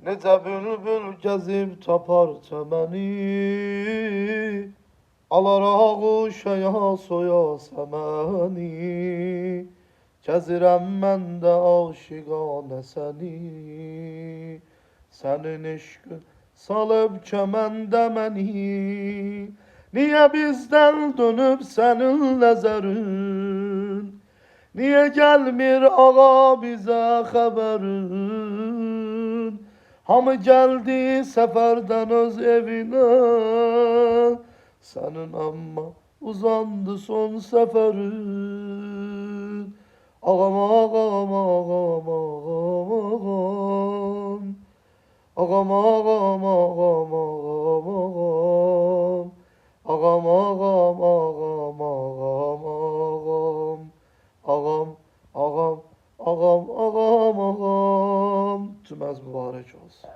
Necə bülbül gəzib tapar çəməni, alar ağuşaya soya səməni. Gəzirəm mən də aşiqanə səni, sənin eşqin salıb kəməndə məni. Niyə bizdən dönüb sənin nəzərin, niyə gəlmir ağa bizə xəbərin? Hamı gəldi səfərdən öz evinə, sənin amma uzandı son səfərin. Ağam, ağam, ağam, ağam, ağam. Ağam, ağam, ağam, ağam, ağam. Ağam, ağam, ağam, ağam, ağam. Ağam, ağam, ağam, ağam, ağam. Cümləniz mübarək olsun.